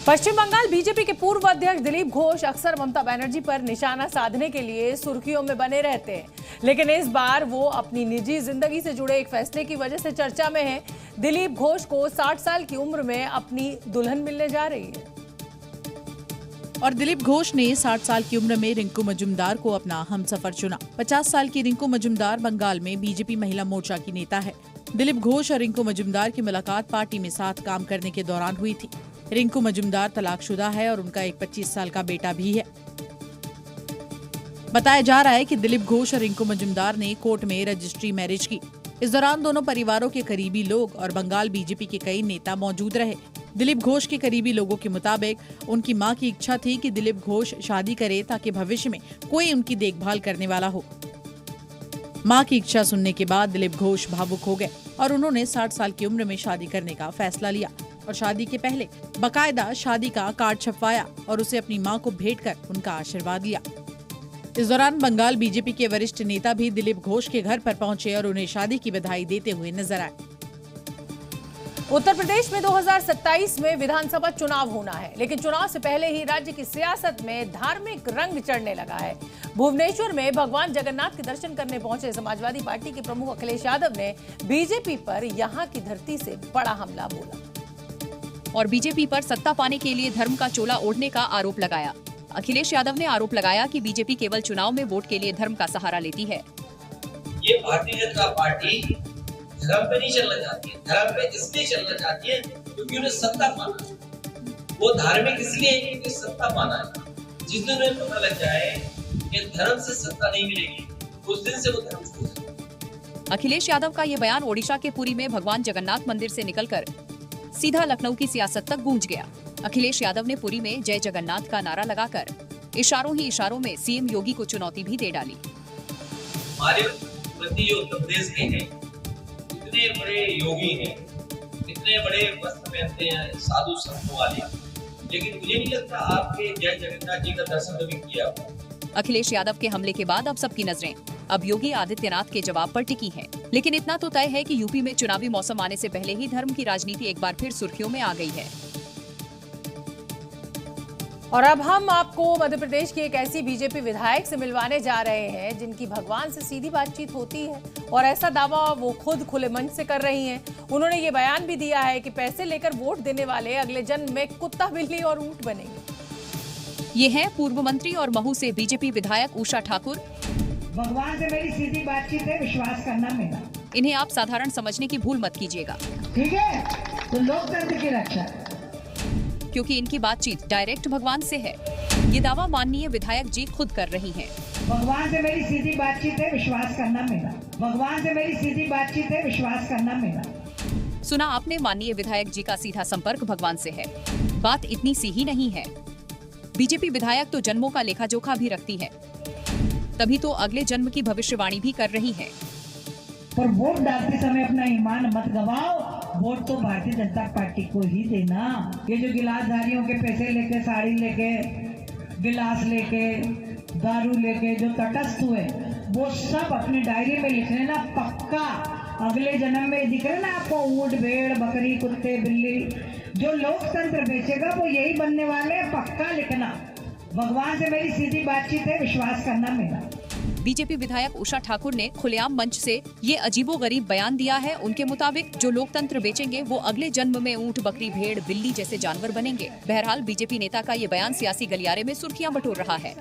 पश्चिम Bengal BJP के पूर्व अध्यक्ष दिलीप घोष अक्सर ममता बनर्जी पर निशाना साधने के लिए सुर्खियों में बने रहते हैं, लेकिन इस बार वो अपनी निजी जिंदगी से जुड़े एक फैसले की वजह से चर्चा में हैं। दिलीप घोष को 60 साल की उम्र में अपनी दुल्हन मिलने जा रही है और दिलीप घोष ने 60 साल की उम्र में रिंकू मजूमदार को अपना हमसफर चुना। 50 साल की रिंकू मजूमदार बंगाल में बीजेपी महिला मोर्चा की नेता है। दिलीप घोष और रिंकू मजूमदार की मुलाकात पार्टी में साथ काम करने के दौरान हुई थी। रिंकू मजूमदार तलाकशुदा है और उनका एक 25 साल का बेटा भी है। बताया जा रहा है कि दिलीप घोष और रिंकू मजूमदार ने कोर्ट में रजिस्ट्री मैरिज की। इस दौरान दोनों परिवारों के करीबी लोग और बंगाल बीजेपी के कई नेता मौजूद रहे। दिलीप घोष के करीबी लोगों के मुताबिक उनकी मां की इच्छा थी कि दिलीप घोष शादी करे ताकि भविष्य में कोई उनकी देखभाल करने वाला हो। मां की इच्छा सुनने के बाद दिलीप घोष भावुक हो गए और उन्होंने 60 साल की उम्र में शादी करने का फैसला लिया और शादी के पहले बाकायदा शादी का कार्ड छपवाया और उसे अपनी मां को भेंट कर उनका आशीर्वाद लिया। इस दौरान बंगाल बीजेपी के वरिष्ठ नेता भी दिलीप घोष के घर पर पहुंचे और उन्हें शादी की बधाई देते हुए नजर आए। उत्तर प्रदेश में 2027 में विधानसभा चुनाव होना है, लेकिन चुनाव से पहले ही राज्य की सियासत में धार्मिक रंग चढ़ने लगा है। भुवनेश्वर में भगवान जगन्नाथ के दर्शन करने पहुंचे समाजवादी पार्टी के प्रमुख अखिलेश यादव ने बीजेपी पर यहां की धरती से बड़ा हमला बोला और बीजेपी पर सत्ता पाने के लिए धर्म का चोला ओढ़ने का आरोप लगाया। अखिलेश यादव ने आरोप लगाया कि बीजेपी केवल चुनाव में वोट के लिए धर्म का सहारा लेती है। ये भारतीय जनता पार्टी धर्म पे नहीं चलना चाहती है। धर्म पे इसलिए चलना चाहती है क्योंकि उन्हें सत्ता पाना है। वो धार्मिक इसलिए है क्योंकि सत्ता पाना है। जिस दिन उन्हें पता लग जाए कि धर्म से सत्ता नहीं मिलेगी, उस दिन से वो धर्म छोड़ देंगे। अखिलेश यादव का ये बयान ओडिशा के पुरी में भगवान जगन्नाथ मंदिर से निकलकर सीधा लखनऊ की सियासत तक गूंज गया। अखिलेश यादव ने पुरी में जय जगन्नाथ का नारा लगाकर इशारों ही इशारों में सीएम योगी को चुनौती भी दे डाली। हमारे मुख्यमंत्री उत्तर प्रदेश के हैं, इतने बड़े योगी हैं, इतने बड़े वस्त्र पहनते हैं, साधु संतों वाले, लेकिन मुझे नहीं लगता आपके जय जगन्नाथ जी का दर्शन कभी किया। अखिलेश यादव के हमले के बाद अब सबकी नजरें अब योगी आदित्यनाथ के जवाब पर टिकी हैं। लेकिन इतना तो तय है कि यूपी में चुनावी मौसम आने से पहले ही धर्म की राजनीति एक बार फिर सुर्खियों में आ गई है। और अब हम आपको मध्य प्रदेश की एक ऐसी बीजेपी विधायक से मिलवाने जा रहे हैं जिनकी भगवान से सीधी बातचीत होती है और ऐसा दावा वो खुद खुले मंच से कर रही हैं। उन्होंने ये बयान भी दिया है कि पैसे लेकर वोट देने वाले अगले जन्म में कुत्ता, बिल्ली और ऊंट बनेंगे। ये हैं पूर्व मंत्री और महू से बीजेपी विधायक उषा ठाकुर। भगवान से मेरी सीधी बातचीत है, विश्वास करना मेरा। इन्हें आप साधारण समझने की भूल मत कीजिएगा, ठीक है? तो लोकतंत्र की रक्षा, क्योंकि इनकी बातचीत डायरेक्ट भगवान से है। ये दावा माननीय विधायक जी खुद कर रही हैं। भगवान से मेरी सीधी बातचीत है, विश्वास करना मेरा। भगवान से मेरी सीधी बातचीत है, विश्वास करना मेरा। सुना आपने, माननीय विधायक जी का सीधा संपर्क भगवान से है। बात इतनी सी ही नहीं है। बीजेपी विधायक तो जन्मों का लेखा जोखा भी रखती है, तभी तो अगले जन्म की भविष्यवाणी भी कर रही है। पर वोट डालते समय अपना ईमान मत गवाओ। वोट तो भारतीय जनता पार्टी को ही देना। ये जो गिलासधारियों के पैसे लेके, साड़ी लेके, गिलास लेके, दारू लेके जो तटस्थ हुए, वो सब अपनी डायरी में लिख लेना पक्का। अगले जन्म में दिख रहा ना आपको ऊंट, भेड़, बकरी, कुत्ते, बिल्ली, जो लोकतंत्र बेचेगा वो यही बनने वाले हैं, पक्का लिखना। भगवान से मेरी सीधी बातचीत है, विश्वास करना मेरा। बीजेपी विधायक उषा ठाकुर ने खुलेआम मंच से ये अजीबोगरीब बयान दिया है। उनके मुताबिक जो लोकतंत्र बेचेंगे वो अगले जन्म में ऊंट, बकरी, भेड़, बिल्ली जैसे जानवर बनेंगे। बहरहाल बीजेपी नेता का ये बयान सियासी गलियारे में सुर्खियां बटोर रहा है।